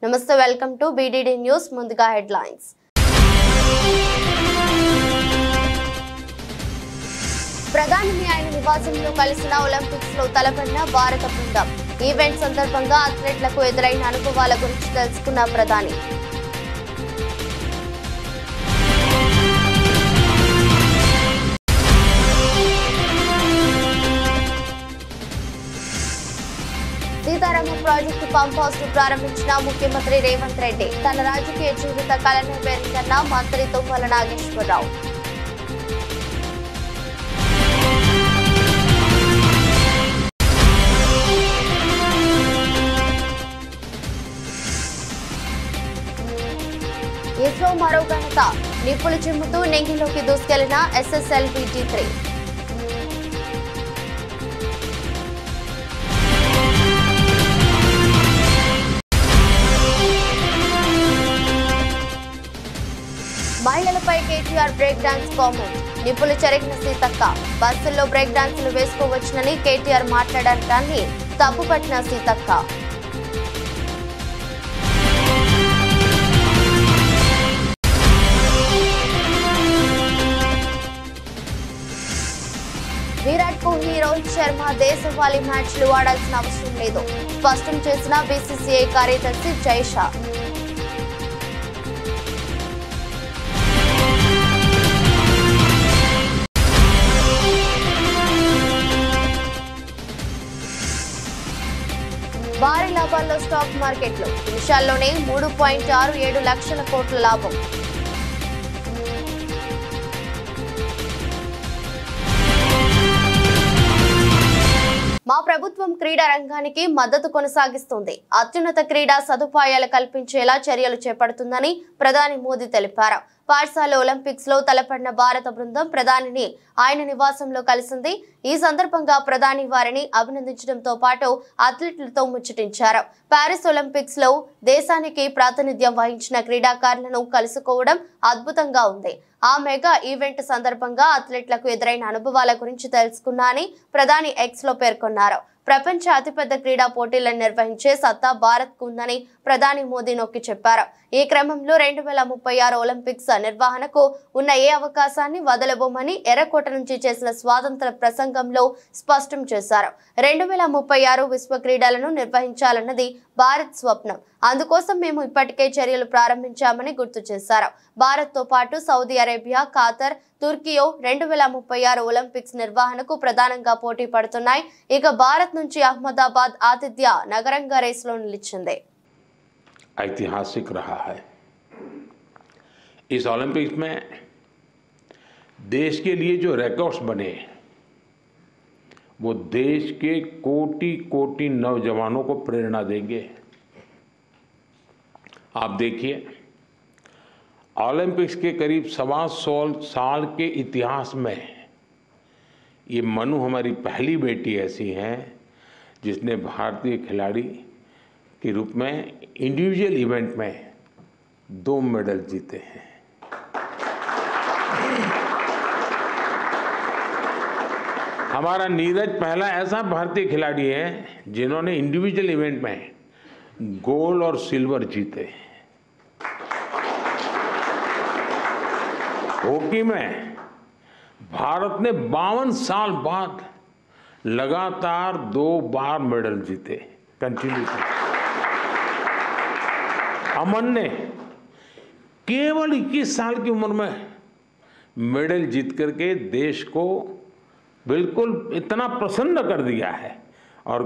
నమస్తే welcome to BDD news ముందుగా headlines ప్రధాని ఆయన నివాసంలో కలిసిన ఒలింపిక్స్ లో తలపడిన భారత బృందం ఈవెంట్ సందర్భంగా అథ్లెట్లకు ఎదురైన అనుభవాల గురించి తెలుసుకున్న ప్రధాని సీతారామ ప్రాజెక్టు పంప్ హౌస్ ను ప్రారంభించిన ముఖ్యమంత్రి రేవంత్ రెడ్డి తన రాజకీయ జీవిత కళను పేర్కొన్న మంత్రి తుమ్మల నాగేశ్వరరావు ఇస్రో మరో ఘనత నిప్పులు చిమ్ముతూ నెంగిలోకి దూసుకెళ్లిన SSLV-T3 మహిళలపై కేటీఆర్ బ్రేక్ డాన్స్ కామెంట్ నిప్పులు చెరిగిన సీతక్క బస్సుల్లో బ్రేక్ డాన్సులు వేసుకోవచ్చునని కేటీఆర్ మాట్లాడటాన్ని తప్పుపట్టిన సీతక్క విరాట్ కోహ్లీ రోహిత్ శర్మ దేశవాళీ మ్యాచ్లు ఆడాల్సిన అవసరం లేదు స్పష్టం చేసిన BCCI కార్యదర్శి జైషా భారీ లాభాల్లో స్టాక్ మార్కెట్లు నిమిషాల్లోనే 3.67 లక్షల కోట్ల లాభం మా ప్రభుత్వం క్రీడా రంగానికి మద్దతు కొనసాగిస్తుంది అత్యున్నత క్రీడా సదుపాయాలు కల్పించేలా చర్యలు చేపడుతుందని ప్రధాని మోదీ తెలిపారు పాఠశాల ఒలింపిక్స్ లో తలపడిన భారత బృందం ప్రధానిని ఆయన నివాసంలో కలిసింది ఈ సందర్భంగా ప్రధాని వారిని అభినందించడంతో పాటు అథ్లెట్లతో ముచ్చటించారు పారిస్ ఒలింపిక్స్ లో దేశానికి ప్రాతినిధ్యం వహించిన క్రీడాకారులను కలుసుకోవడం అద్భుతంగా ఉంది ఆ మెగా ఈవెంట్ సందర్భంగా అథ్లెట్లకు ఎదురైన అనుభవాల గురించి తెలుసుకున్నానని ప్రధాని ఎక్స్ లో పేర్కొన్నారు ప్రపంచ అతిపెద్ద క్రీడా పోటీలను నిర్వహించే సత్తా భారత్ కు ఉందని ప్రధాని మోదీ నొక్కి చెప్పారు ఈ క్రమంలో 2036 ఒలింపిక్స్ నిర్వహణకు ఉన్న ఏ అవకాశాన్ని వదలబోమని ఎర్రకోట నుంచి చేసిన స్వాతంత్ర ప్రసంగంలో స్పష్టం చేశారు 2036 విశ్వ క్రీడలను నిర్వహించాలన్నది భారత్ స్వప్నం అందుకోసం మేము ఇప్పటికే చర్యలు ప్రారంభించామని గుర్తు చేశారు భారత్ తో పాటు సౌదీ అరేబియా ఖతార్ తుర్కియో 2036 ఒలింపిక్స్ నిర్వహణకు ప్రధానంగా పోటీ పడుతున్నాయి ఇక భారత్ నుంచి అహ్మదాబాద్ ఆతిథ్య నగరంగా రేసులో నిలిచింది ऐतिहासिक रहा है इस ओलंपिक्स में देश के लिए जो रिकॉर्ड्स बने वो देश के कोटि कोटि नौजवानों को प्रेरणा देंगे आप देखिए ओलंपिक्स के करीब 125 साल के इतिहास में ये मनु हमारी पहली बेटी ऐसी हैं जिसने भारतीय खिलाड़ी के रूप में इंडिविजुअल इवेंट में 2 मेडल जीते हैं हमारा नीरज पहला ऐसा भारतीय खिलाड़ी है जिन्होंने इंडिविजुअल इवेंट में गोल्ड और सिल्वर जीते हॉकी में भारत ने 52 साल बाद लगातार 2 बार मेडल जीते कंटिन्यू अमन ने केवल 21 साल की उम्र में मेडल जीत करके देश को बिल्कुल इतना प्रसन्न कर दिया है और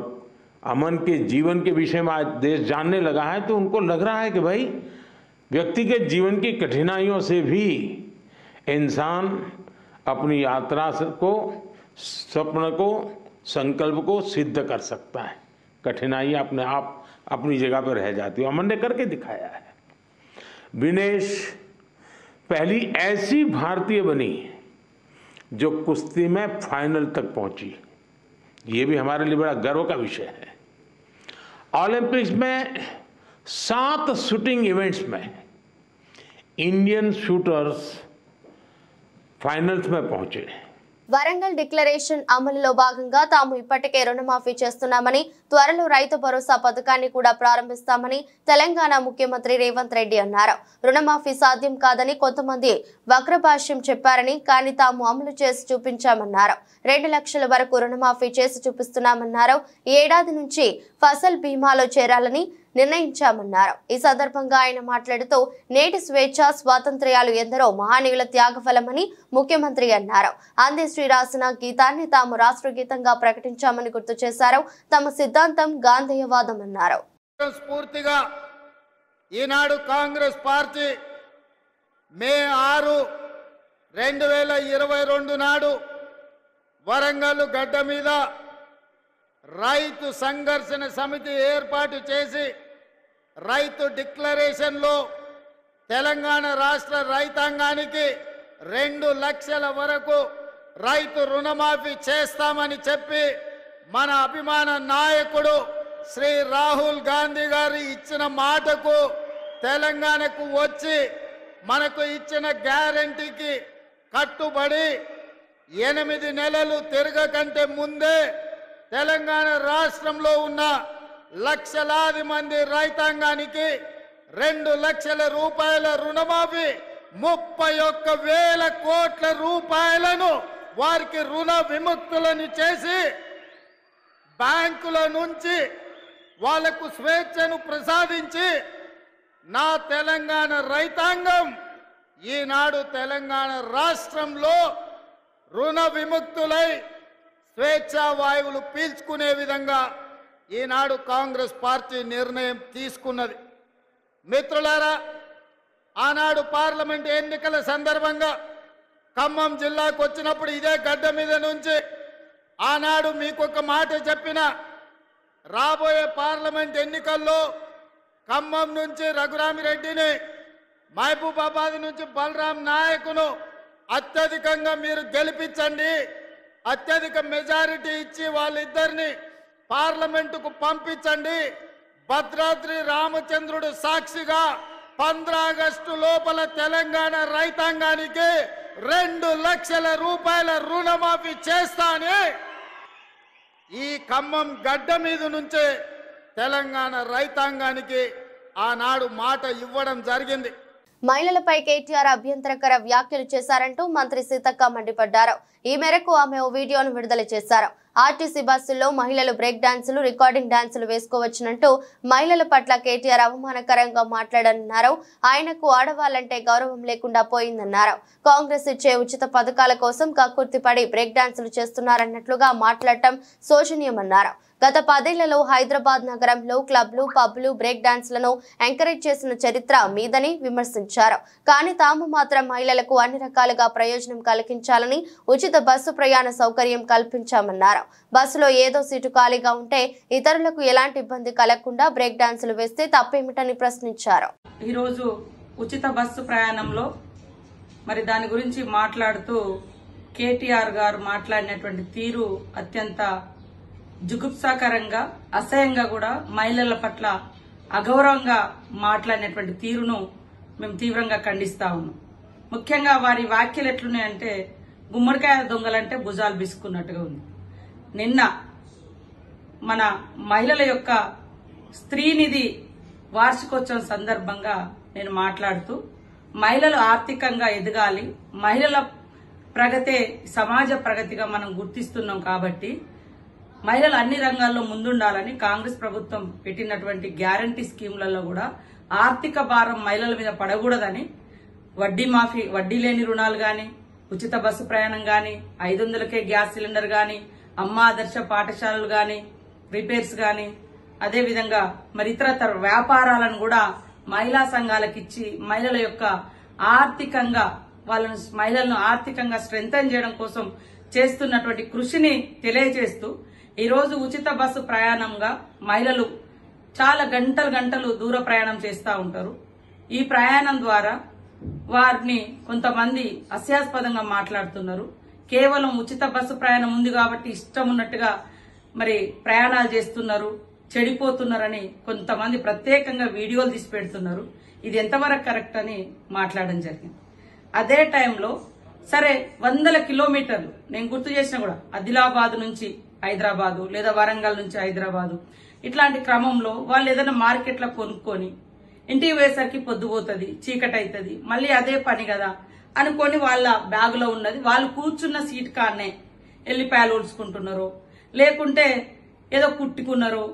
अमन के जीवन के विषय में आज देश जानने लगा है तो उनको लग रहा है कि भाई व्यक्तिगत जीवन की कठिनाइयों से भी इंसान अपनी यात्रा को स्वप्न को संकल्प को सिद्ध कर सकता है कठिनाइयाँ अपने आप अपनी जगह पर रह जाती है अमन ने करके दिखाया है विनेश पहली ऐसी भारतीय बनी जो कुश्ती में फाइनल तक पहुंची ये भी हमारे लिए बड़ा गर्व का विषय है ओलंपिक्स में 7 शूटिंग इवेंट्स में इंडियन शूटर्स फाइनल्स में पहुंचे వరంగల్ డిక్లరేషన్ అమలులో భాగంగా తాము ఇప్పటికే రుణమాఫీ చేస్తున్నామని, త్వరలో రైతు భరోసా పథకాన్ని కూడా ప్రారంభిస్తామని తెలంగాణ ముఖ్యమంత్రి రేవంత్ రెడ్డి అన్నారు. రుణమాఫీ సాధ్యం కాదని కొంతమంది వక్రభాష్యం చెప్పారని, కానీ తాము అమలు చేసి చూపించామన్నారు. 2 లక్షల వరకు రుణమాఫీ చేసి చూపిస్తున్నామన్నారు. ఈ ఏడాది నుంచి ఫసల్ బీమాలో చేరాలని నిర్ణయించామన్నారు. ఈ సందర్భంగా ఆయన మాట్లాడుతూ నేటి స్వేచ్ఛ స్వాతంత్ర్యాలు ఎందరో మహానీయుల త్యాగఫలమని ముఖ్యమంత్రి అన్నారు. అందశ్రీ రాసిన గీతాన్ని తాము రాష్ట్ర గీతంగా ప్రకటించామని గుర్తు చేశారు. తమ సిద్ధాంతం గాంధేయవాదం అన్నారు. స్ఫూర్తిగా ఈనాడు కాంగ్రెస్ పార్టీ మే 6, 2022 నాడు వరంగల్ గడ్డ మీద రైతు సంఘర్షణ సమితి ఏర్పాటు చేసి రైతు డిక్లరేషన్లో తెలంగాణ రాష్ట్ర రైతాంగానికి 2 లక్షల వరకు రైతు రుణమాఫీ చేస్తామని చెప్పి మన అభిమాన నాయకుడు శ్రీ రాహుల్ గాంధీ గారు ఇచ్చిన మాటకు తెలంగాణకు వచ్చి మనకు ఇచ్చిన గ్యారంటీకి కట్టుబడి 8 నెలలు తిరగకంటే ముందే తెలంగాణ రాష్ట్రంలో ఉన్న లక్షలాది మంది రైతాంగానికి 2 లక్షల రూపాయల రుణమాఫీ 31,000 కోట్ల రూపాయలను వారికి రుణ విముక్తులను చేసి బ్యాంకుల నుంచి వాళ్లకు స్వేచ్ఛను ప్రసాదించి నా తెలంగాణ రైతాంగం ఈనాడు తెలంగాణ రాష్ట్రంలో రుణ విముక్తులై స్వేచ్ఛా వాయువులు పీల్చుకునే విధంగా ఈనాడు కాంగ్రెస్ పార్టీ నిర్ణయం తీసుకున్నది. మిత్రులారా, ఆనాడు పార్లమెంట్ ఎన్నికల సందర్భంగా ఖమ్మం జిల్లాకు వచ్చినప్పుడు ఇదే గడ్డ మీద నుంచి ఆనాడు మీకు ఒక మాట చెప్పిన, రాబోయే పార్లమెంట్ ఎన్నికల్లో ఖమ్మం నుంచి రఘురామిరెడ్డిని, మహబూబాబాద్ నుంచి బలరాం నాయకును అత్యధికంగా మీరు గెలిపించండి, అత్యధిక మెజారిటీ ఇచ్చి వాళ్ళిద్దరిని పార్లమెంటుకు పంపించండి. భద్రాద్రి రామచంద్రుడు సాక్షిగా 15 ఆగస్టు లోపల తెలంగాణ రైతాంగానికి 2 లక్షల రూపాయల రుణమాఫీ చేస్తానే ఈ ఖమ్మం గడ్డ మీద నుంచే తెలంగాణ రైతాంగానికి ఆనాడు మాట ఇవ్వడం జరిగింది. మహిళలపై కేటీఆర్ అభ్యంతరకర వ్యాఖ్యలు చేశారంటూ మంత్రి సీతక్క మండిపడ్డారు. ఈ మేరకు ఆమె ఓ వీడియోను విడుదల చేశారు. ఆర్టీసీ బస్సుల్లో మహిళలు బ్రేక్ డాన్సులు, రికార్డింగ్ డాన్సులు వేసుకోవచ్చునంటూ మహిళల పట్ల కేటీఆర్ అవమానకరంగా మాట్లాడనున్నారు. ఆయనకు ఆడవాళ్లంటే గౌరవం లేకుండా పోయిందన్నారు. కాంగ్రెస్ ఇచ్చే ఉచిత పథకాల కోసం కక్కుర్తిపడి బ్రేక్ డాన్సులు చేస్తున్నారన్నట్లుగా మాట్లాడటం శోచనీయమన్నారు. గత 10 ఏళ్లలో హైదరాబాద్ నగరంలో క్లబ్లు, పబ్లు బ్రేక్ డాన్స్లను ఎంకరేజ్ చేసిన చరిత్ర మీదని విమర్శించారు. కానీ తాము మాత్రం మహిళలకు అన్ని రకాలుగా ప్రయోజనం కలిగించాలని ఉచిత బస్సు ప్రయాణ సౌకర్యం కల్పించామన్నారు. బస్సులో ఏదో సీటు ఖాళీగా ఉంటే ఇతరులకు ఎలాంటి ఇబ్బంది కలగకుండా బ్రేక్ డాన్సులు వేస్తే తప్పేమిటని ప్రశ్నించారు. ఈరోజు ఉచిత బస్సు ప్రయాణంలో మరి దాని గురించి మాట్లాడుతూ కేటీఆర్ గారు మాట్లాడినటువంటి తీరు అత్యంత జుగుప్సాకరంగా, అసహ్యంగా కూడా మహిళల పట్ల అగౌరవంగా మాట్లాడినటువంటి తీరును మేము తీవ్రంగా ఖండిస్తా ఉన్నాం. ముఖ్యంగా వారి వ్యాఖ్యలు ఎట్లున్నాయంటే గుమ్మడికాయ దొంగలంటే భుజాలు బిసుకున్నట్టుగా ఉంది. నిన్న మన మహిళల యొక్క స్త్రీనిధి వార్షికోత్సవం సందర్భంగా నేను మాట్లాడుతూ మహిళలు ఆర్థికంగా ఎదగాలి, మహిళల ప్రగతే సమాజ ప్రగతిగా మనం గుర్తిస్తున్నాం కాబట్టి మహిళలు అన్ని రంగాల్లో ముందుండాలని కాంగ్రెస్ ప్రభుత్వం పెట్టినటువంటి గ్యారంటీ స్కీములలో కూడా ఆర్థిక భారం మహిళల మీద పడకూడదని వడ్డీ మాఫీ, వడ్డీ లేని రుణాలు గాని, ఉచిత బస్సు ప్రయాణం గాని, 500కే గ్యాస్ సిలిండర్ గాని, అమ్మ ఆదర్శ పాఠశాలలు గాని, రిపేర్స్ గాని, అదేవిధంగా మరి ఇతర వ్యాపారాలను కూడా మహిళా సంఘాలకు ఇచ్చి మహిళల యొక్క ఆర్థికంగా మహిళలను ఆర్థికంగా స్ట్రెంథెన్ చేయడం కోసం చేస్తున్నటువంటి కృషిని తెలియజేస్తూ ఈరోజు ఉచిత బస్సు ప్రయాణంగా మహిళలు చాలా గంటలు దూర ప్రయాణం చేస్తూ ఉంటారు. ఈ ప్రయాణం ద్వారా వారిని కొంతమంది హాస్యాస్పదంగా మాట్లాడుతున్నారు. కేవలం ఉచిత బస్సు ప్రయాణం ఉంది కాబట్టి ఇష్టం ఉన్నట్టుగా మరి ప్రయాణాలు చేస్తున్నారు, చెడిపోతున్నారని కొంతమంది ప్రత్యేకంగా వీడియోలు తీసి పెడుతున్నారు. ఇది ఎంతవరకు కరెక్ట్ అని మాట్లాడడం జరిగింది. అదే టైంలో సరే 100 కిలోమీటర్లు నేను గుర్తు చేసిన కూడా ఆదిలాబాద్ నుంచి హైదరాబాదు లేదా వరంగల్ నుంచి హైదరాబాదు ఇట్లాంటి క్రమంలో వాళ్ళు ఏదైనా మార్కెట్లో కొనుక్కొని ఇంటికి పోయేసరికి పొద్దుపోతుంది, చీకటి అవుతుంది, మళ్ళీ అదే పని కదా అనుకొని వాళ్ళ బ్యాగులో ఉన్నది వాళ్ళు కూర్చున్న సీట్ కాడనే ఎల్లిపాయలు ఊడ్చుకుంటున్నారు, లేకుంటే ఏదో కుట్టుకున్నారు,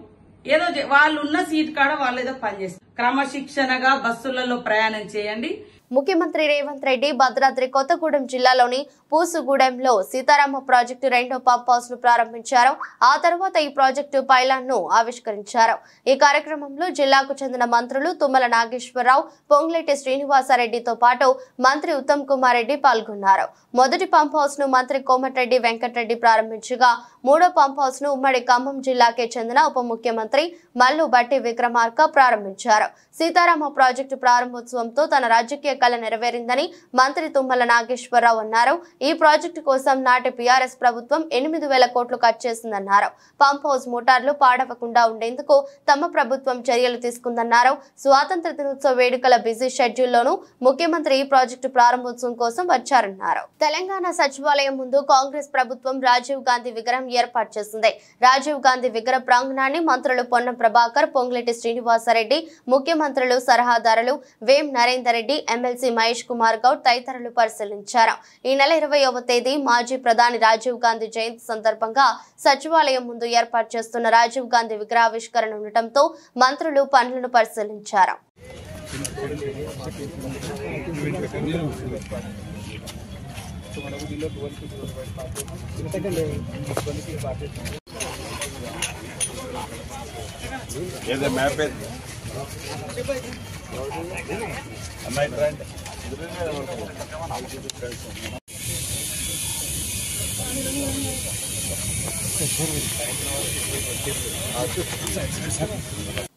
ఏదో వాళ్ళు ఉన్న సీట్ కాడ వాళ్ళు ఏదో పని చేస్తారు. క్రమశిక్షణగా బస్సులలో ప్రయాణం చేయండి. ముఖ్యమంత్రి రేవంత్ రెడ్డి భద్రాద్రి కొత్తగూడెం జిల్లాలోని పూసుగూడెంలో సీతారామ ప్రాజెక్టు 2వ పంప్ హౌస్ ను ప్రారంభించారు. ఆ తర్వాత ఈ ప్రాజెక్టు పైలాన్ ను ఆవిష్కరించారు. ఈ కార్యక్రమంలో జిల్లాకు చెందిన మంత్రులు తుమ్మల నాగేశ్వరరావు, పొంగులేటి శ్రీనివాసరెడ్డితో పాటు మంత్రి ఉత్తమ్ కుమార్ రెడ్డి పాల్గొన్నారు. మొదటి పంప్ హౌస్ ను మంత్రి కోమటిరెడ్డి వెంకటరెడ్డి ప్రారంభించగా 3వ పంప్ హౌస్ ను ఉమ్మడి ఖమ్మం జిల్లాకే చెందిన ఉప ముఖ్యమంత్రి మల్లు బట్టి విక్రమార్క ప్రారంభించారు. సీతారామ ప్రాజెక్టు ప్రారంభోత్సవంతో తన రాజకీయ కళ నెరవేరిందని మంత్రి తుమ్మల నాగేశ్వరరావు అన్నారు. ఈ ప్రాజెక్టు కోసం నాటి పీఆర్ఎస్ ప్రభుత్వం 8,000 కోట్లు ఖర్చు చేసిందన్నారు. పంప్ హౌస్ మోటార్లు పాడవకుండా ఉండేందుకు తమ ప్రభుత్వం చర్యలు తీసుకుందన్నారు. స్వాతంత్ర దినోత్సవ వేడుకల బిజీ షెడ్యూల్లోనూ ముఖ్యమంత్రి ఈ ప్రాజెక్టు ప్రారంభోత్సవం కోసం వచ్చారన్నారు. తెలంగాణ సచివాలయం ముందు కాంగ్రెస్ ప్రభుత్వం రాజీవ్ గాంధీ విగ్రహం ఏర్పాటు చేసింది. రాజీవ్ గాంధీ విగ్రహ ప్రాంగణాన్ని మంత్రులు పొన్నం ప్రభాకర్, పొంగులేటి శ్రీనివాసరెడ్డి, ముఖ్యమంత్రులు సలహాదారులు వేం నరేందర్ రెడ్డి, ఎమ్మెల్సీ మహేష్ కుమార్ గౌడ్ తదితరులు పరిశీలించారు. ఈ నెల 20వ తేదీ మాజీ ప్రధాని రాజీవ్ గాంధీ జయంతి సందర్భంగా సచివాలయం ముందు ఏర్పాటు చేస్తున్న రాజీవ్ గాంధీ విగ్రహావిష్కరణ ఉండటంతో మంత్రులు పనులను పరిశీలించారు.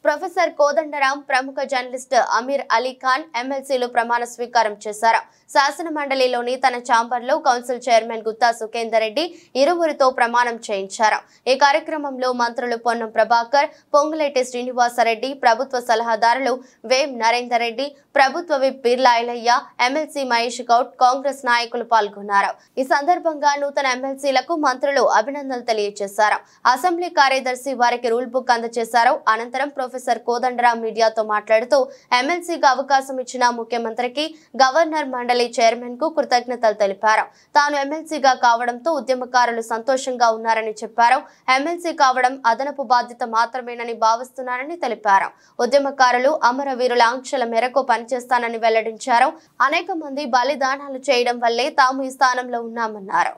ప్రొఫెసర్ కోదండరాం, ప్రముఖ జర్నలిస్ట్ అమీర్ అలీ ఖాన్ ఎమ్మెల్సీలు ప్రమాణ స్వీకారం చేశారు. శాసన మండలిలోని తన ఛాంబర్లో కౌన్సిల్ చైర్మన్ గుత్తా సుఖేందర్ రెడ్డి ఇరువురితో ప్రమాణం చేయించారు. ఈ కార్యక్రమంలో మంత్రులు పొన్నం ప్రభాకర్, పొంగులేటి శ్రీనివాసరెడ్డి, ప్రభుత్వ సలహాదారులు వేం నరేందర్ రెడ్డి, ప్రభుత్వ విప్ బిర్లా ఐలయ్య, ఎమ్మెల్సీ మహేష్ గౌడ్, కాంగ్రెస్ నాయకులు పాల్గొన్నారు. ఈ సందర్భంగా నూతన ఎమ్మెల్సీలకు మంత్రులు అభినందనలు తెలియజేశారు. అసెంబ్లీ కార్యదర్శి వారికి రూల్ బుక్ అందజేశారు. అనంతరం ప్రొఫెసర్ కోదండరాం మీడియాతో మాట్లాడుతూ ఎమ్మెల్సీగా అవకాశం ఇచ్చిన ముఖ్యమంత్రికి, గవర్నర్ మండలి చైర్మన్ కు కృతజ్ఞతలు తెలిపారు. తాను ఎమ్మెల్సీగా కావడంతో ఉద్యమకారులు సంతోషంగా ఉన్నారని చెప్పారు. ఎమ్మెల్సీ కావడం అదనపు బాధ్యత మాత్రమేనని భావిస్తున్నానని తెలిపారు. ఉద్యమకారులు అమరవీరుల ఆంక్షల మేరకు పనిచేస్తానని వెల్లడించారు. అనేక మంది బలిదానాలు చేయడం వల్లే తాము ఈ స్థానంలో ఉన్నామన్నారు.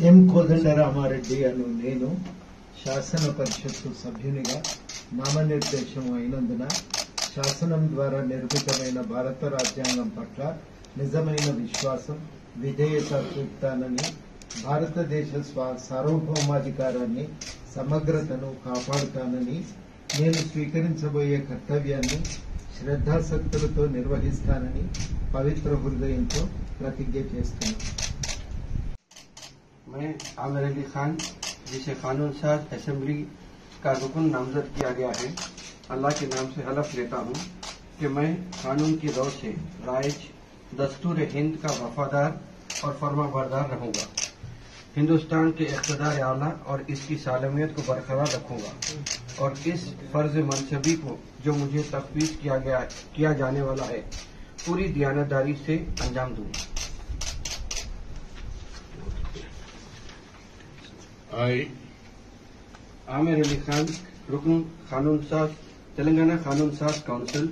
ఎం కోదండరామారెడ్డి అను నేను శాసన పరిషత్తు సభ్యునిగా నామనిర్దేశం అయినందున శాసనం ద్వారా నిర్మితమైన భారత రాజ్యాంగం పట్ల నిజమైన విశ్వాసం, విధేయత చూపుతానని, భారతదేశ సార్వభౌమాధికారాన్ని, సమగ్రతను కాపాడుతానని, నేను స్వీకరించబోయే కర్తవ్యాన్ని శ్రద్ధాసక్తులతో నిర్వహిస్తానని పవిత్ర హృదయంతో ప్రతిజ్ఞ చేస్తున్నాను. मैं आमिर अली खान, जिसे कानून साज असेंबली का रुकन नामजद किया गया है, अल्लाह के नाम से हलफ लेता हूँ कि मैं कानून की रौ से राइज दस्तूर हिंद का वफादार और फर्माबरदार रहूँगा, हिंदुस्तान के इक़्तिदार आला और इसकी सालमियत को बरकरार रखूँगा और इस फर्ज मनसबी को जो मुझे तफवीज़ किया जाने वाला है पूरी दयानतदारी से अंजाम दूँगा। आमिर अली खान, रुकन कानून साज, तेलंगाना कानून साज काउंसिल,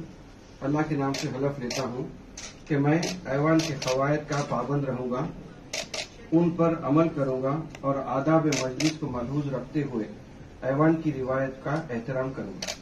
अल्लाह के नाम से हलफ लेता हूँ कि मैं ऐवान के क़वायद का पाबंद रहूँगा, उन पर अमल करूँगा और आदाब मजलिस को मलहूज रखते हुए ऐवान की रिवायत का एहतराम करूँगा।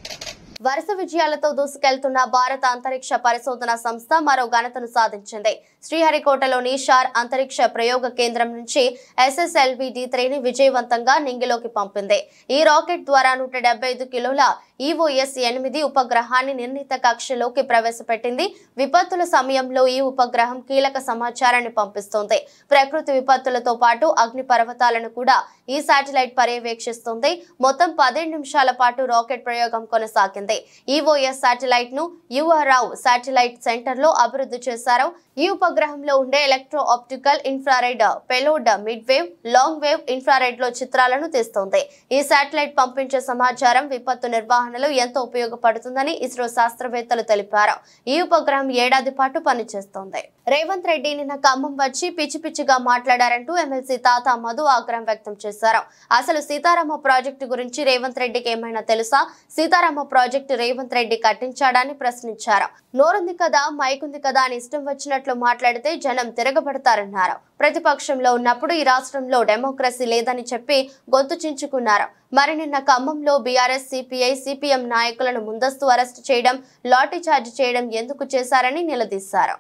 వరుస విజయాలతో దూసుకెళ్తున్న భారత అంతరిక్ష పరిశోధన సంస్థ మరో ఘనతను సాధించింది. శ్రీహరికోటలోని షార్ అంతరిక్ష ప్రయోగ కేంద్రం నుంచి SSLV-D3ని విజయవంతంగా నింగిలోకి పంపింది. ఈ రాకెట్ ద్వారా 175 కిలోల EOS-8 ఉపగ్రహాన్ని నిర్ణీత కక్షలోకి ప్రవేశపెట్టింది. విపత్తుల సమయంలో ఈ ఉపగ్రహం కీలక సమాచారాన్ని పంపిస్తుంది. ప్రకృతి విపత్తులతో పాటు అగ్ని పర్వతాలను కూడా ఈ శాటిలైట్ పర్యవేక్షిస్తుంది. మొత్తం 17 నిమిషాల పాటు రాకెట్ ప్రయోగం కొనసాగింది. చేపట్టనుంది. ఈఓఎస్ శాటిలైట్ ను యుఆర్ఆవ్ శాటిలైట్ సెంటర్ లో అభివృద్ధి చేశారు. ఈ ఉపగ్రహంలో ఉండే electro optical infrared payload mid wave, long wave infrared లో చిత్రాలను తీస్తుంది. ఈ శాటిలైట్ పంపించే సమాచారం విపత్తు నిర్వహణలో ఎంతో ఉపయోగపడుతుందని ఇస్రో శాస్త్రవేత్తలు తెలిపారు. ఈ ఉపగ్రహం ఏడాది పాటు పనిచేస్తోంది. రేవంత్ రెడ్డి నిన్న ఖమ్మం వచ్చి పిచ్చి పిచ్చిగా మాట్లాడారంటూ ఎమ్మెల్సీ తాతా మధు ఆగ్రహం వ్యక్తం చేశారు. అసలు సీతారామ ప్రాజెక్టు గురించి రేవంత్ రెడ్డికి ఏమైనా తెలుసా? సీతారామ ప్రాజెక్టు రేవంత్ రెడ్డి కట్టించాడని ప్రశ్నించారు. నోరుంది కదా, మైకుంది కదా అని ఇష్టం వచ్చినట్లు మాట్లాడితే జనం తిరగబడతారన్నారు. ప్రతిపక్షంలో ఉన్నప్పుడు ఈ రాష్ట్రంలో డెమోక్రసీ లేదని చెప్పి గొంతు చించుకున్నారు. మరి నిన్న ఖమ్మంలో బీఆర్ఎస్, సిపిఐ, సిపిఎం నాయకులను ముందస్తు అరెస్టు చేయడం, లాఠీ చార్జ్ చేయడం ఎందుకు చేశారని నిలదీశారు.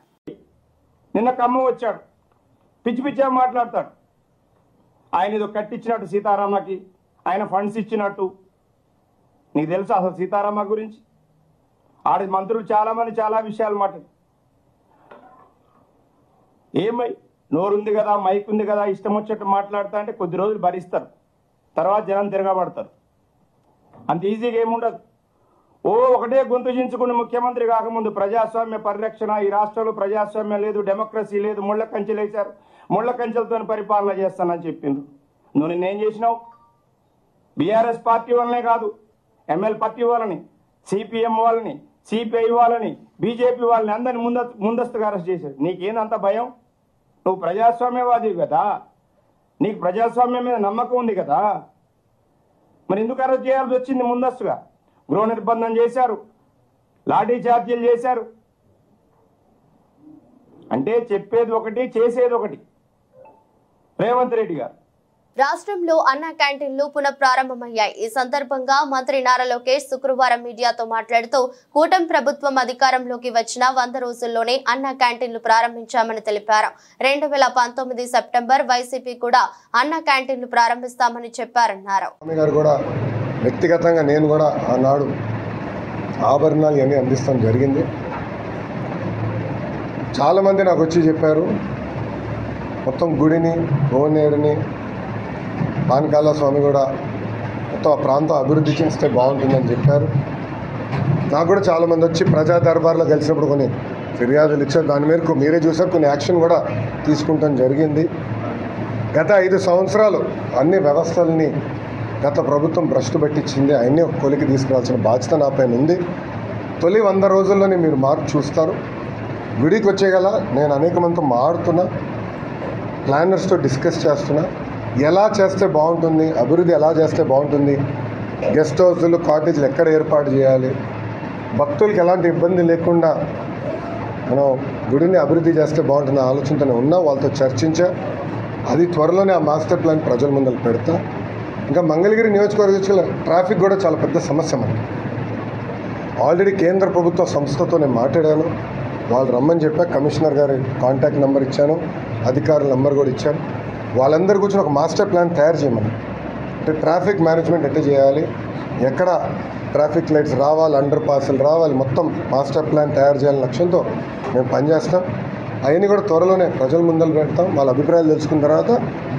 నిన్న ఖమ్మం వచ్చాడు, పిచ్చి పిచ్చిగా మాట్లాడతాడు. ఆయన ఏదో కట్టించినట్టు సీతారామకి, ఆయన ఫండ్స్ ఇచ్చినట్టు. నీకు తెలుసా అసలు సీతారామ గురించి? ఆడ మంత్రులు చాలా మంది చాలా విషయాలు మాట్లాడు. ఏమై నోరుంది కదా, మైక్ ఉంది కదా, ఇష్టం వచ్చేట్టు మాట్లాడతా అంటే కొద్ది రోజులు భరిస్తారు, తర్వాత జనం తిరగబడతారు. అంత ఈజీగా ఏముండదు. ఒకటే గొంతు చించుకుని ముఖ్యమంత్రి కాకముందు ప్రజాస్వామ్య పరిరక్షణ, ఈ రాష్ట్రంలో ప్రజాస్వామ్యం లేదు, డెమోక్రసీ లేదు, ముళ్ళ కంచెలు వేశారు, ముళ్ళ కంచెలతో పరిపాలన చేస్తానని చెప్పిండ్రు. నువ్వు నిన్నేం చేసినావు? బీఆర్ఎస్ పార్టీ వాళ్ళనే కాదు, ఎంఎల్ పార్టీ వాళ్ళని, సిపిఎం వాళ్ళని, సిపిఐ వాళ్ళని, బీజేపీ వాళ్ళని అందరినీ ముందస్తుగా అరెస్ట్ చేశారు. నీకేందంత భయం? నువ్వు ప్రజాస్వామ్యవాదివి కదా, నీకు ప్రజాస్వామ్యం మీద నమ్మకం ఉంది కదా, మరి ఎందుకు అరెస్ట్ చేయాల్సి వచ్చింది? ముందస్తుగా గృహ నిర్బంధం చేశారు, లాఠీ చార్జీలు చేశారు. అంటే చెప్పేది ఒకటి, చేసేది ఒకటి రేవంత్ రెడ్డి గారు. రాష్ట్రంలో అన్నా క్యాంటీన్లు పునఃప్రారంభమయ్యాయి. ఈ సందర్భంగా మంత్రి నారా లోకేష్ శుక్రవారం మీడియాతో మాట్లాడుతూ కూటమి ప్రభుత్వం అధికారంలోకి వచ్చిన 100 రోజుల్లోనే అన్నా క్యాంటీన్లు ప్రారంభించామని తెలిపారు. 2019 సెప్టెంబర్ వైసీపీ కూడా అన్నా క్యాంటీన్లు ప్రారంభిస్తామని చెప్పారన్నారు. వ్యక్తిగతంగా నేను కూడా ఆనాడు ఆభరణాలు అన్నీ అందిస్తాం జరిగింది. చాలామంది నాకు వచ్చి చెప్పారు, మొత్తం గుడిని, భువనేరుని, పానకాల స్వామి కూడా మొత్తం ఆ ప్రాంతం అభివృద్ధి చేస్తే బాగుంటుందని చెప్పారు. నాకు కూడా చాలామంది వచ్చి ప్రజా దర్బార్లో కలిసినప్పుడు కొన్ని ఫిర్యాదులు ఇచ్చారు. దాని మేరకు మీరే చూసారు, కొన్ని యాక్షన్ కూడా తీసుకుంటాం జరిగింది. గత 5 సంవత్సరాలు అన్ని వ్యవస్థల్ని గత ప్రభుత్వం భ్రష్టు పట్టించింది. అవన్నీ ఒక కొలికి తీసుకురావాల్సిన బాధ్యత నా పైన ఉంది. తొలి 100 రోజుల్లోనే మీరు మార్పు చూస్తారు. గుడికి వచ్చేగల నేను అనేక మందితో మారుతున్నా, ప్లానర్స్తో డిస్కస్ చేస్తున్నా, ఎలా చేస్తే బాగుంటుంది, అభివృద్ధి ఎలా చేస్తే బాగుంటుంది, గెస్ట్ హౌస్లు, కాటేజీలు ఎక్కడ ఏర్పాటు చేయాలి, భక్తులకి ఎలాంటి ఇబ్బంది లేకుండా మనం గుడిని అభివృద్ధి చేస్తే బాగుంటుంది ఆలోచనతోనే ఉన్నా. వాళ్ళతో చర్చించా. అది త్వరలోనే ఆ మాస్టర్ ప్లాన్ ప్రజల ముందర పెడతా. ఇంకా మంగళగిరి నియోజకవర్గ ట్రాఫిక్ కూడా చాలా పెద్ద సమస్య మనకి. ఆల్రెడీ కేంద్ర ప్రభుత్వ సంస్థతో నేను మాట్లాడాను, వాళ్ళు రమ్మని చెప్పా. కమిషనర్ గారి కాంటాక్ట్ నెంబర్ ఇచ్చాను, అధికారుల నెంబర్ కూడా ఇచ్చాను. వాళ్ళందరి గురించి ఒక మాస్టర్ ప్లాన్ తయారు చేయమని. అంటే ట్రాఫిక్ మేనేజ్మెంట్ ఎట్లా చేయాలి, ఎక్కడ ట్రాఫిక్ లైట్స్ రావాలి, అండర్ పాస్లు రావాలి, మొత్తం మాస్టర్ ప్లాన్ తయారు చేయాలని లక్ష్యంతో మేము పనిచేస్తాం. అవన్నీ కూడా త్వరలోనే ప్రజల ముందర పెడతాం. వాళ్ళ అభిప్రాయాలు తెలుసుకున్న తర్వాత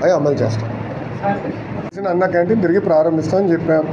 అవి అమలు చేస్తాం. అన్న క్యాంటీన్ తిరిగి ప్రారంభిస్తామని చెప్పాం.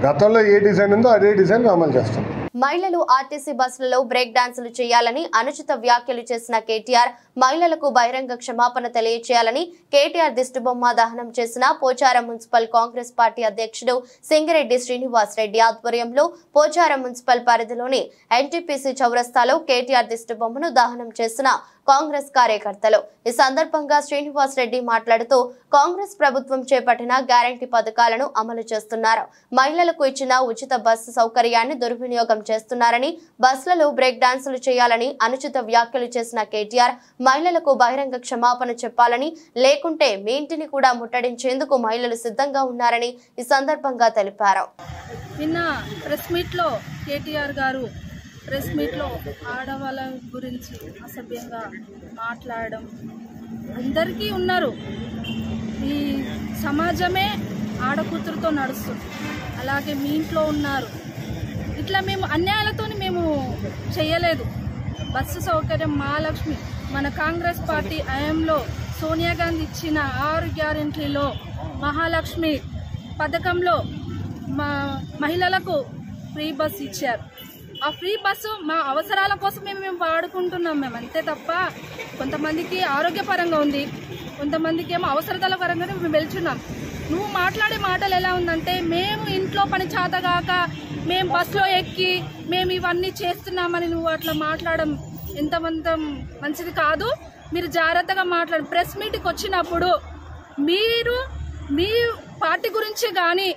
గతంలో ఏ డిజైన్ ఉందో అదే డిజైన్ అమలు చేస్తాం. మహిళలు ఆర్టీసీ బస్సులలో బ్రేక్ డాన్సులు చేయాలని అనుచిత వ్యాఖ్యలు చేసిన కేటీఆర్ మహిళలకు బహిరంగ క్షమాపణ తెలియజేయాలని కేటీఆర్ దిష్టిబొమ్మ దహనం చేసిన పోచారం మున్సిపల్ కాంగ్రెస్ పార్టీ అధ్యక్షుడు సింగిరెడ్డి శ్రీనివాస్ రెడ్డి ఆధ్వర్యంలో పోచారం మున్సిపల్ పరిధిలోని ఎన్టీపీసీ చౌరస్తాలో కేటీఆర్ దిష్టిబొమ్మను దహనం చేసిన కాంగ్రెస్ కార్యకర్తలు. ఈ సందర్భంగా శ్రీనివాస్ రెడ్డి మాట్లాడుతూ కాంగ్రెస్ ప్రభుత్వం చేపట్టిన గ్యారంటీ పథకాలను అమలు చేస్తున్నారు. మహిళలకు ఇచ్చిన ఉచిత బస్సు సౌకర్యాన్ని దుర్వినియోగం చేస్తున్నారని, బస్సులలో బ్రేక్ డాన్సులు చేయాలని అనుచిత వ్యాఖ్యలు చేసిన కేటీఆర్ మహిళలకు బహిరంగ క్షమాపణ చెప్పాలని, లేకుంటే మీ ఇంటిని కూడా ముట్టడించేందుకు మహిళలు సిద్ధంగా ఉన్నారని ఈ సందర్భంగా తెలిపారు. నిన్న ప్రెస్ మీట్ లో కేటీఆర్ గారు ప్రెస్ మీట్లో ఆడవాళ్ళ గురించి అసభ్యంగా మాట్లాడడం, అందరికీ ఉన్నారు, ఈ సమాజమే ఆడకూతురుతో నడుస్తుంది, అలాగే మీ ఇంట్లో ఉన్నారు, ఇట్లా మేము అన్యాయాలతో మేము చేయలేదు. బస్సు సౌకర్యం మహాలక్ష్మి మన కాంగ్రెస్ పార్టీ హయాంలో సోనియా గాంధీ ఇచ్చిన 6 గ్యారెంటీలో మహాలక్ష్మి పథకంలో మహిళలకు ఫ్రీ బస్ ఇచ్చారు. ఆ ఫ్రీ బస్సు మా అవసరాల కోసమే మేము వాడుకుంటున్నాం మేము, అంతే తప్ప కొంతమందికి ఆరోగ్యపరంగా ఉంది, కొంతమందికి ఏమో అవసరతల పరంగానే మేము వెళ్తున్నాం. నువ్వు మాట్లాడే మాటలు ఎలా ఉందంటే మేము ఇంట్లో పని చేతగాక మేము బస్సులో ఎక్కి మేము ఇవన్నీ చేస్తున్నామని నువ్వు అట్లా మాట్లాడడం ఎంతమంది మంచిది కాదు. మీరు జాగ్రత్తగా మాట్లాడు. ప్రెస్ మీట్కి వచ్చినప్పుడు మీరు మీ పార్టీ గురించి కానీ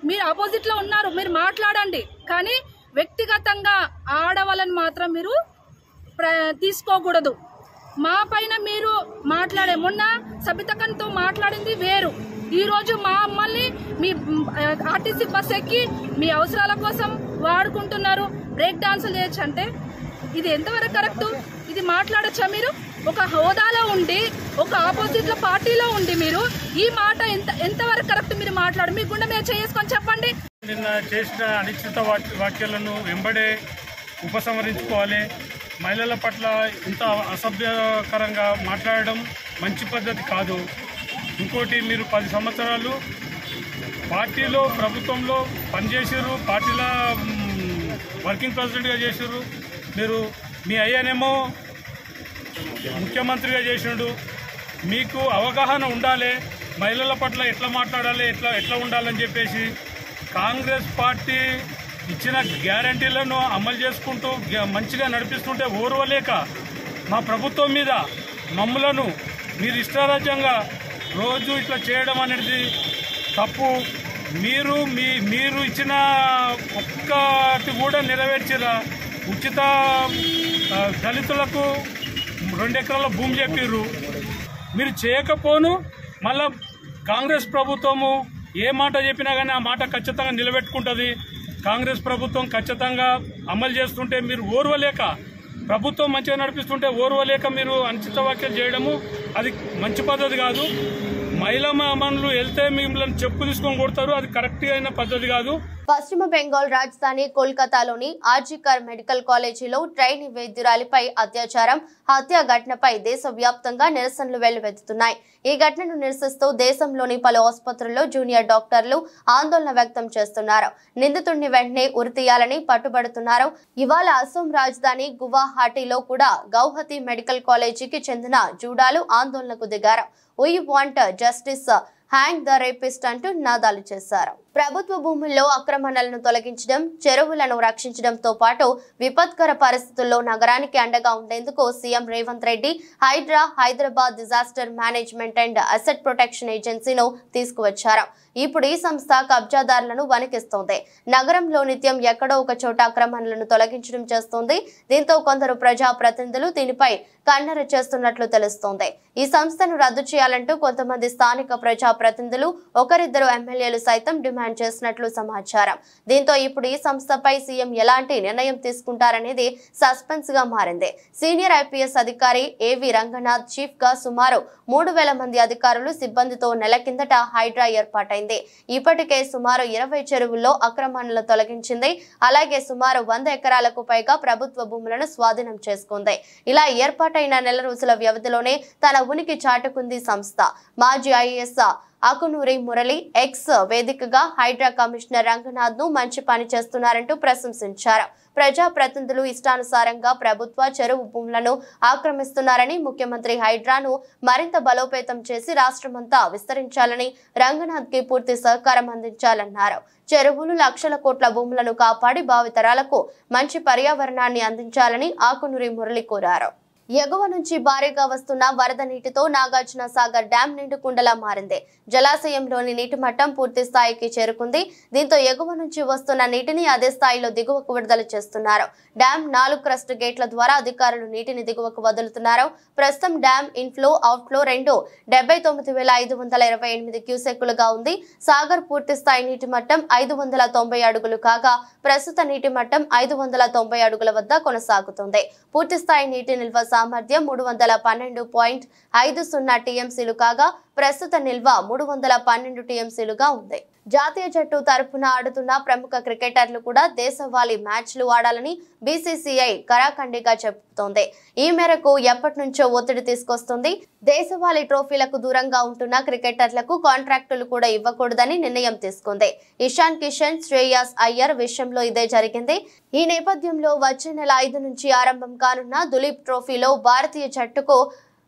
మీరు ఆపోజిట్లో ఉన్నారు, మీరు మాట్లాడండి, కానీ వ్యక్తిగతంగా ఆడవాళ్ళని మాత్రం మీరు తీసుకోకూడదు. మా పైన మీరు మాట్లాడే మొన్న సబితకంతో మాట్లాడింది వేరు, ఈరోజు మా అమ్మల్ని మీ ఆర్టీసీ బస్ ఎక్కి మీ అవసరాల కోసం వాడుకుంటున్నారు, బ్రేక్ డాన్సులు చేయొచ్చు అంటే ఇది ఎంతవరకు కరెక్ట్? ఇది మాట్లాడచ్చా? మీరు ఒక హోదాలో ఉండి ఒక ఆపోజిట్ లో పార్టీలో ఉండి మీరు ఈ మాట ఎంతవరకు కరెక్ట్? మీరు మాట్లాడు, మీ గుండె మీద చేసుకొని చెప్పండి. నిన్న చేసిన అనిశ్చిత వ్యాఖ్యలను వెంబడే ఉపసంహరించుకోవాలి. మహిళల పట్ల ఇంత అసభ్యకరంగా మాట్లాడడం మంచి పద్ధతి కాదు. ఇంకోటి, మీరు 10 సంవత్సరాలు పార్టీలో ప్రభుత్వంలో పనిచేసారు, పార్టీలో వర్కింగ్ ప్రెసిడెంట్గా చేసారు. మీరు మీ అయ్యనేమో ముఖ్యమంత్రిగా చేసినాడు. మీకు అవగాహన ఉండాలి మహిళల పట్ల ఎట్లా మాట్లాడాలి, ఎట్లా ఉండాలని చెప్పేసి. కాంగ్రెస్ పార్టీ ఇచ్చిన గ్యారంటీలను అమలు చేసుకుంటూ మంచిగా నడిపిస్తుంటే ఓర్వలేక మా ప్రభుత్వం మీద మమ్ములను మీరు ఇష్టారాజ్యంగా రోజు ఇట్లా చేయడం అనేది తప్పు. మీరు ఇచ్చిన ఒక్కటి కూడా నెరవేర్చిరా? ఉచిత దళితులకు 2 ఎకరాల భూమి చెప్పిర్రు, మీరు చేయకపోను మళ్ళా కాంగ్రెస్ ప్రభుత్వము ఏ మాట చెప్పినా కానీ ఆ మాట ఖచ్చితంగా నిలబెట్టుకుంటుంది. కాంగ్రెస్ ప్రభుత్వం ఖచ్చితంగా అమలు చేస్తుంటే మీరు ఓర్వలేక, ప్రభుత్వం మంచిగా నడిపిస్తుంటే ఓర్వలేక మీరు అనుచిత వ్యాఖ్యలు చేయడము అది మంచి పద్ధతి కాదు. మహిళా మనులు వెళ్తే మిమ్మల్ని చెప్పు తీసుకొని కొడతారు, అది కరెక్ట్ అయిన పద్ధతి కాదు. పశ్చిమ బెంగాల్ రాజధాని కోల్కతాలోని ఆర్జీకర్ మెడికల్ కాలేజీలో ట్రైనీ వైద్యురాలిపై అత్యాచారం, హత్య ఘటనపై దేశవ్యాప్తంగా నిరసనలు వెల్లువెత్తుతున్నాయి. ఈ ఘటనను నిరసిస్తూ దేశంలోని పలు ఆసుపత్రుల్లో జూనియర్ డాక్టర్లు ఆందోళన వ్యక్తం చేస్తున్నారు. నిందితుడిని వెంటనే ఉరితీయాలని పట్టుబడుతున్నారు. ఇవాళ అసోం రాజధాని గువాహటిలో కూడా గౌహతి మెడికల్ కాలేజీకి చెందిన జూడాలు ఆందోళనకు దిగారు. We want justice, hang the rapist అంటూ నినాదాలు చేశారు. ప్రభుత్వ భూముల్లో అక్రమణలను తొలగించడం, చెరువులను రక్షించడంతో పాటు విపత్కర పరిస్థితుల్లో నగరానికి అండగా ఉండేందుకు CM Revanth Reddy Hyderabad disaster management and asset protection ఏజెన్సీను తీసుకువచ్చారు. ఇప్పుడు ఈ సంస్థ కబ్జాదారులను వణికిస్తోంది. నగరంలో నిత్యం ఎక్కడో ఒక చోట అక్రమణలను తొలగించడం చేస్తోంది. దీంతో కొందరు ప్రజా ప్రతినిధులు దీనిపై కన్నెర చేస్తున్నట్లు తెలుస్తోంది. ఈ సంస్థను రద్దు చేయాలంటూ కొంతమంది స్థానిక ప్రజా ప్రతినిధులు, ఒకరిద్దరు ఎమ్మెల్యేలు సైతం డిమాండ్ చేసినట్లు సమాచారం. దీంతో ఇప్పుడు ఈ సంస్థపై సీఎం ఎలాంటి నిర్ణయం తీసుకుంటారనేది సస్పెన్స్ గా మారింది. సీనియర్ ఐపీఎస్ అధికారి ఏవి రంగనాథ్ చీఫ్ గా సుమారు 3000 మంది అధికారులు సిబ్బందితో నెల కిందట హైడ్రా ఏర్పాటైంది. ఇప్పటికే సుమారు 20 చెరువుల్లో అక్రమణలు తొలగించింది. అలాగే సుమారు 100 ఎకరాలకు పైగా ప్రభుత్వ భూములను స్వాధీనం చేసుకుంది. ఇలా ఏర్పాటైన నెల రోజుల వ్యవధిలోనే తన ఉనికి చాటుకుంది సంస్థ. మాజీ ఐఏఎస్ అకునూరి మురళి ఎక్స్ వేదికగా హైడ్రా కమిషనర్ రంగనాథ్ ను మంచి పని చేస్తున్నారంటూ ప్రశంసించారు. ప్రజా ప్రతినిధులు ఇష్టానుసారంగా ప్రభుత్వ చెరువు భూములను ఆక్రమిస్తున్నారని, ముఖ్యమంత్రి హైడ్రాను మరింత బలోపేతం చేసి రాష్ట్రమంతా విస్తరించాలని, రంగనాథ్ కి పూర్తి సహకారం అందించాలన్నారు. చెరువులు, లక్షల కోట్ల భూములను కాపాడి భావితరాలకు మంచి పర్యావరణాన్ని అందించాలని ఆకునూరి మురళి కోరారు. ఎగువ నుంచి భారీగా వస్తున్న వరద నీటితో నాగార్జున సాగర్ డ్యాం నిండుకుండలా మారింది. జలాశయంలోని నీటి మట్టం పూర్తి స్థాయికి చేరుకుంది. దీంతో ఎగువ నుంచి వస్తున్న నీటిని అదే స్థాయిలో దిగువకు విడుదల చేస్తున్నారు. డ్యాం 4 క్రస్ట్ గేట్ల ద్వారా అధికారులు నీటిని దిగువకు వదులుతున్నారు. ప్రస్తుతం డ్యాం ఇన్ఫ్లో, అవుట్ఫ్లో రెండు 79,528 క్యూసెక్కులుగా ఉంది. సాగర్ పూర్తి స్థాయి నీటి మట్టం 590 అడుగులు కాగా ప్రస్తుత నీటి మట్టం 590 అడుగుల వద్ద కొనసాగుతుంది. పూర్తి స్థాయి నీటి నిల్వ సామర్థ్యం 312.50 టీఎంసీలు కాగా ప్రస్తుత నిల్వ 312 టీఎంసీలుగా ఉంది. జాతీయ జట్టు తరపున ఆడుతున్న ప్రముఖ క్రికెటర్లు కూడా దేశవాళీ మ్యాచ్లు ఆడాలని బీసీసీఐ కరాఖండిగా చెబుతోంది. ఈ మేరకు ఎప్పటి నుంచో ఒత్తిడి తీసుకొస్తుంది. దేశవాళీ ట్రోఫీలకు దూరంగా ఉంటున్న క్రికెటర్లకు కాంట్రాక్టులు కూడా ఇవ్వకూడదని నిర్ణయం తీసుకుంది. ఇషాన్ కిషన్, శ్రేయాస్ అయ్యర్ విషయంలో ఇదే జరిగింది. ఈ నేపథ్యంలో వచ్చే నెల 5 నుంచి ఆరంభం కానున్న దులీప్ ట్రోఫీలో భారతీయ జట్టుకు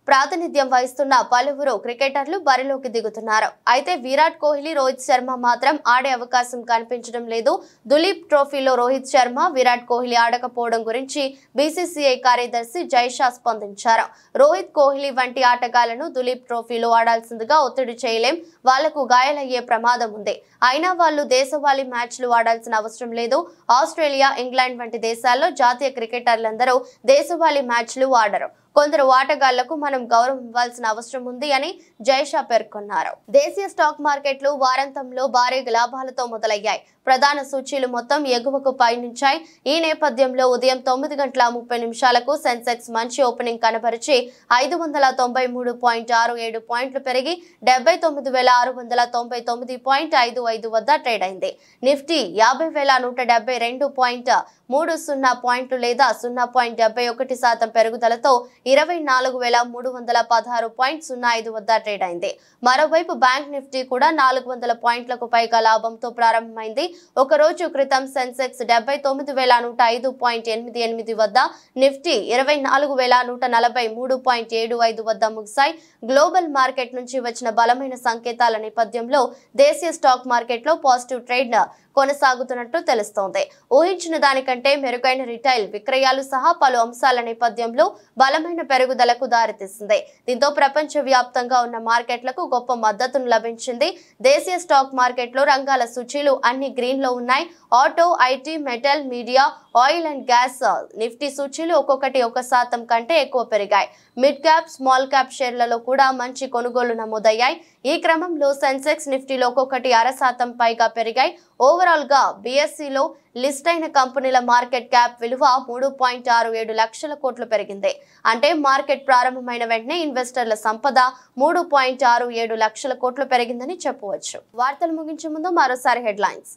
ప్రాతినిధ్యం వహిస్తున్న పలువురు క్రికెటర్లు బరిలోకి దిగుతున్నారు. అయితే విరాట్ కోహ్లీ, రోహిత్ శర్మ మాత్రం ఆడే అవకాశం కనిపించడం లేదు. దులీప్ ట్రోఫీలో రోహిత్ శర్మ, విరాట్ కోహ్లీ ఆడకపోవడం గురించి బీసీసీఐ కార్యదర్శి జైషా స్పందించారు. రోహిత్, కోహ్లీ వంటి ఆటగాళ్లను దులీప్ ట్రోఫీలో ఆడాల్సిందిగా ఒత్తిడి చేయలేం, వాళ్లకు గాయాలయ్యే ప్రమాదం ఉంది. అయినా వాళ్లు దేశవాళీ మ్యాచ్లు ఆడాల్సిన అవసరం లేదు. ఆస్ట్రేలియా, ఇంగ్లాండ్ వంటి దేశాల్లో జాతీయ క్రికెటర్లందరూ దేశవాళీ మ్యాచ్లు ఆడరు. కొందరు ఆటగాళ్లకు మనం గౌరవం ఇవ్వాల్సిన అవసరం ఉంది అని జైషా పేర్కొన్నారు. దేశీయ స్టాక్ మార్కెట్లు వారాంతంలో భారీ లాభాలతో మొదలయ్యాయి. ప్రధాన సూచీలు మొత్తం ఎగువకు పయనించాయి. ఈ నేపథ్యంలో ఉదయం 9:30 సెన్సెక్స్ మంచి ఓపెనింగ్ కనబరిచి 593.67 పాయింట్లు పెరిగి 79,699.55 వద్ద ట్రేడ్ అయింది. నిఫ్టీ 50,172.30 పాయింట్లు లేదా 0.71% పెరుగుదలతో 24,316.05 వద్ద ట్రేడ్ అయింది. మరోవైపు బ్యాంక్ నిఫ్టీ కూడా 400 పాయింట్లకు పైగా లాభంతో ప్రారంభమైంది. ఒక రోజు క్రితం సెన్సెక్స్ 79,105.88 వద్ద, నిఫ్టీ 24,143.75 వద్ద ముగిశాయి. గ్లోబల్ మార్కెట్ నుంచి వచ్చిన బలమైన సంకేతాల నేపథ్యంలో దేశీయ స్టాక్ మార్కెట్లో పాజిటివ్ ట్రేడ్ కొనసాగుతున్నట్టు తెలుస్తోంది. ఊహించిన దానికంటే మెరుగైన రిటైల్ విక్రయాలు సహా పలు అంశాల నేపథ్యంలో బలమైన పెరుగుదలకు దారితీసింది. దీంతో ప్రపంచ వ్యాప్తంగా ఉన్న మార్కెట్లకు గొప్ప మద్దతును లభించింది. దేశీయ స్టాక్ మార్కెట్లో రంగాల సూచీలు అన్ని గ్రీన్ లో ఉన్నాయి. Auto, IT, metal, media, oil and gas, Nifty సూచీలు ఒక్కొక్కటి 1% కంటే ఎక్కువ పెరిగాయి. మిడ్ క్యాప్, స్మాల్ క్యాప్ షేర్లలో కూడా మంచి కొనుగోలు నమోదయ్యాయి. ఈ క్రమంలో సెన్సెక్స్, నిఫ్టీలో ఒక్కొక్కటి 0.5% పైగా పెరిగాయి. ఓవరాల్ గా బీఎస్సీలో లిస్ట్ అయిన కంపెనీల మార్కెట్ క్యాప్ విలువ 3.67 లక్షల కోట్లు పెరిగింది. అంటే మార్కెట్ ప్రారంభమైన వెంటనే ఇన్వెస్టర్ల సంపద 3.67 లక్షల కోట్లు పెరిగిందని చెప్పవచ్చు. వార్తలు ముగించే ముందు మరోసారి హెడ్లైన్స్.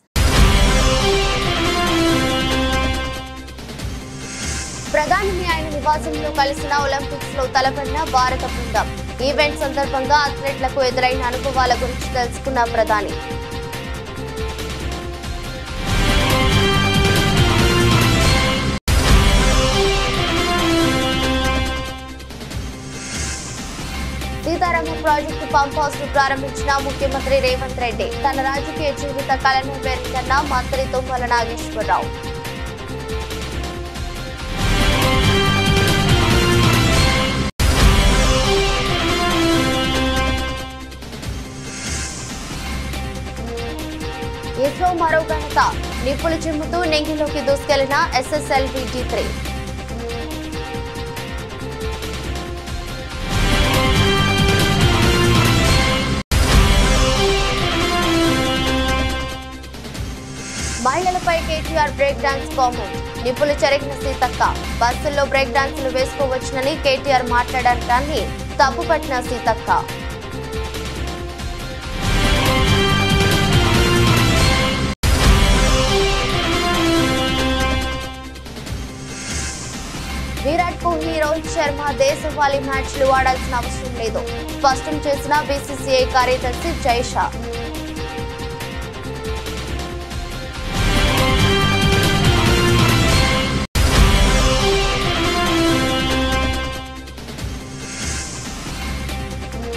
ప్రధానిని ఆయన నివాసంలో కలిసిన ఒలింపిక్స్ లో తలపడిన భారత బృందం. ఈవెంట్ సందర్భంగా అథ్లెట్లకు ఎదురైన అనుభవాల గురించి తెలుసుకున్న ప్రధాని. సీతారామ ప్రాజెక్టు పంప్ హౌస్ ను ప్రారంభించిన ముఖ్యమంత్రి రేవంత్ రెడ్డి. తన రాజకీయ జీవిత కళను నెరవేర్చన్న మంత్రి తుమ్మల నాగేశ్వరరావు. ఇస్రో మరో ఘనత. నిప్పులు చిమ్ముతూ నెంగిలోకి దూసుకెళ్లిన SSLV D3. మహిళలపై కేటీఆర్ బ్రేక్ డాన్స్ కామెంట్. నిప్పులు చెరిగిన సీతక్క. బస్సుల్లో బ్రేక్ డాన్సులు వేసుకోవచ్చునని కేటీఆర్ మాట్లాడటాన్ని తప్పుపట్టిన సీతక్క. విరాట్ కోహ్లీ, రోహిత్ శర్మ దేశవాళీ మ్యాచ్లు ఆడాల్సిన అవసరం లేదు, స్పష్టం చేసిన బీసీసీఐ కార్యదర్శి జైషా.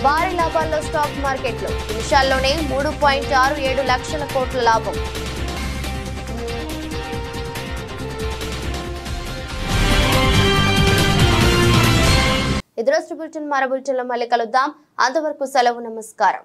భారీ లాభాల్లో స్టాక్ మార్కెట్లు. నిమిషాల్లోనే 3.67 లక్షల కోట్ల లాభం. ఇది రోజు బులెటిన్. మరో బులెటిన్లో మళ్ళీ కలుద్దాం. అంతవరకు సెలవు. నమస్కారం.